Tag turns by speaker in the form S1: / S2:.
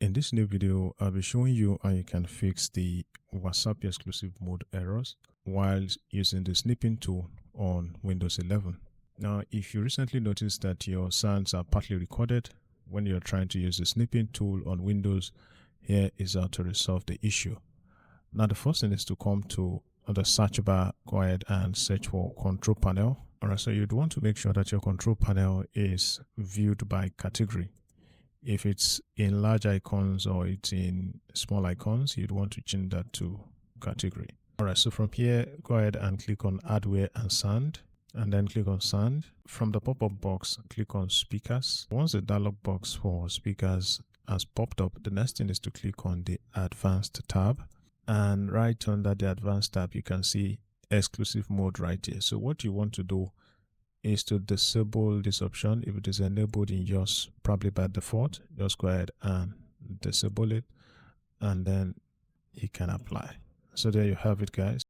S1: In this new video, I'll be showing you how you can fix the WASAPI exclusive mode errors while using the snipping tool on Windows 11. Now, if you recently noticed that your sounds are partly recorded when you're trying to use the snipping tool on Windows, here is how to resolve the issue. Now, the first thing is to come to the search bar, go ahead and search for control panel. Alright, so you'd want to make sure that your control panel is viewed by category. If it's in large icons or it's in small icons, you'd want to change that to category. Alright, so from here, go ahead and click on hardware and sound, and then click on sound. From the pop-up box, click on speakers. Once the dialog box for speakers has popped up, the next thing is to click on the advanced tab, and right under the advanced tab, you can see exclusive mode right here. So what you want to do is to disable this option. If it is enabled in yours, probably by default, just go ahead and disable it, and then you can apply. So there you have it, guys.